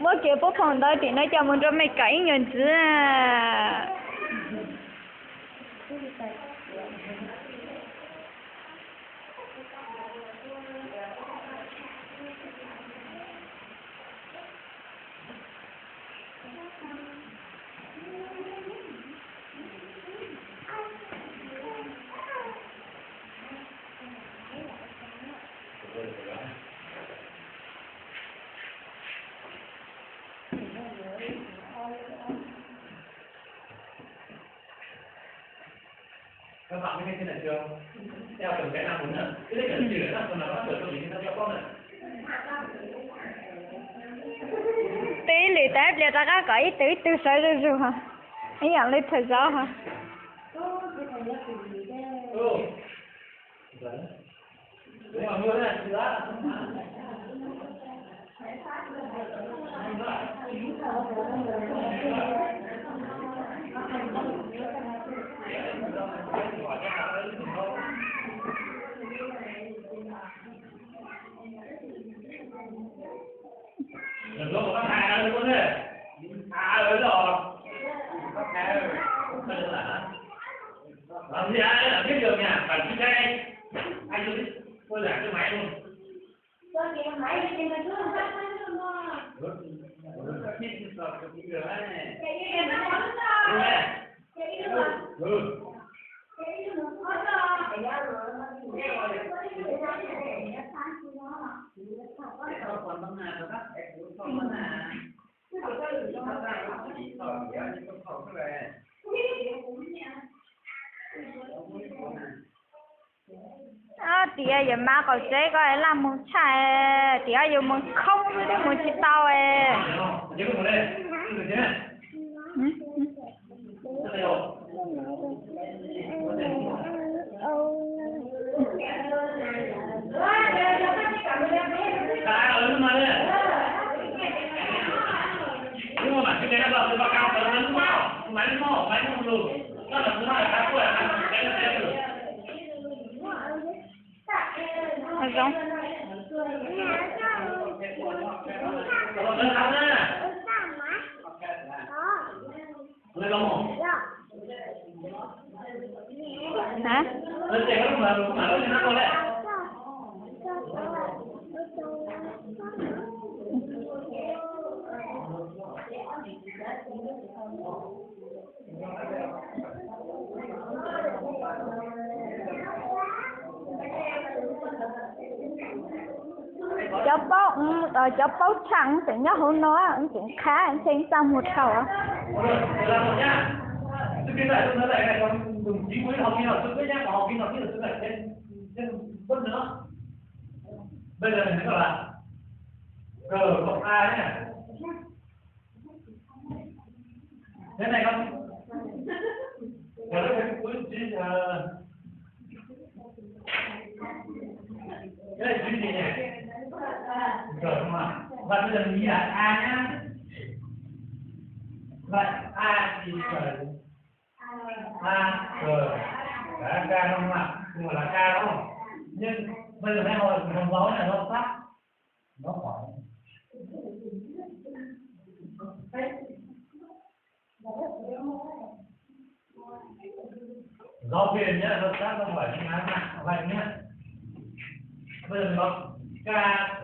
Mới kêu bố phòng đó thì nó cho mình cho mày cãi nhận chứ à. Các bạn nghe thế này chưa? Theo từng cái nào muốn nữa. Cái đấy cần gì nữa, còn nào nó được có gì thì cho con này. Tí lì tép lì ta có cởi tí tư sở rồi hả? Ý nhận lên thời gian hả? Đấy mà mưa này, đó. Đừng có một thà nữa luôn đấy. Thà rồi rồi. Thà rồi. Làm gì ai làm biết được nha, cần cái đây. Anh đi, tôi làm cái máy luôn. Tôi kêu máy thì mình cứ phát luôn mà. Cái nó có sao? Cái nó À, thì giờ má có chế có ấy làm muốn chạy thì giờ muốn không thì muốn chỉ tao ấy. Giống hả? cho bố trắng thì nhớ hôm nó anh cũng khá anh xem xong một khẩu á. Cái này tôi nói lại này còn dùng chí quý học kia nào tôi nhá, học kia nào kia là tôi lại trên bất nữa. Bây giờ mình thấy là cờ cộng A nhé. Thế này không? Cờ nó cái cuối chữ cái này chữ gì nhỉ? Cờ không ạ? Và bây giờ mình nghĩ là A nhá. Vậy A thì cờ A rồi đã ca không ạ, nhưng mà là ca đúng không? Nhưng bây giờ cái hồi hồng máu này nó sát nó khỏi gió phiền nhá, nó sát nó khỏi những áng nặng vậy nhá. Bây giờ mình có ca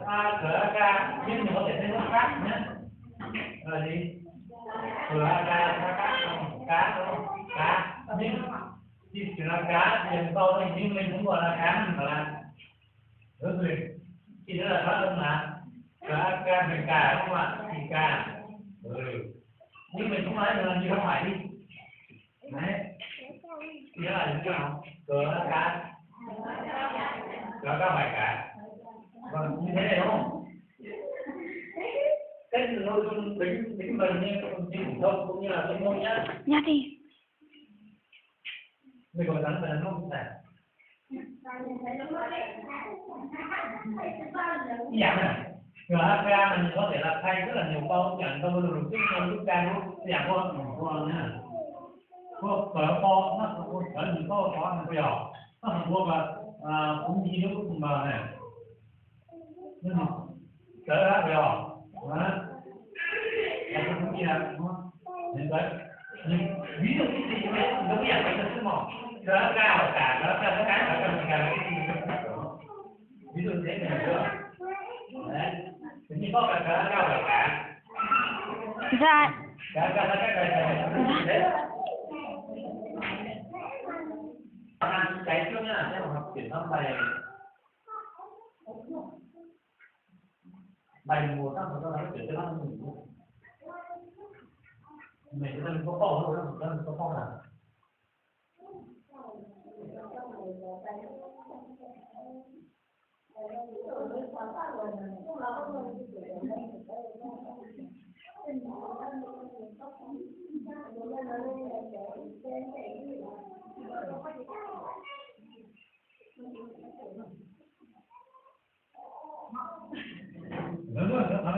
A cờ ca nhưng mình có thể thấy nó sát nhá là gì? Cờ ca không cá đúng không? Cá nhưng thì chỉ là cá thì sau đó nhưng mình cũng gọi là cá mình gọi là rất rồi thì đó là phát âm là cá về cá đúng không ạ? Thì cá nhưng mình không nói là làm gì không phải đi đấy thì đó là những cái nào cá phải cá vâng như thế này đúng không? Cái nội dung tính mình như phổ thông cũng như là chuyên môn nhá. Nhá đi. Mình còn rắn là nó không thể. Giảm này. GHK mình có thể là thay rất là nhiều câu chẳng câu đầu tiên trong ca nó giảm con nhá. Có co nó có những câu có bây giờ nó buộc là cũng gì nó cũng mà này. cỡ ra rồi đó là cũng như là nên vậy ví dụ như gì giống như vậy là cái mỏ cỡ cao cả nó cái cả ví dụ thế này được đấy như có cả cỡ cao cả Dạ. cái trước nhá nếu mà học chuyển sang bài mùa sang rồi nó chuyển sang mình sẽ có phong thôi nó có phong nào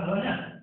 lớn nhá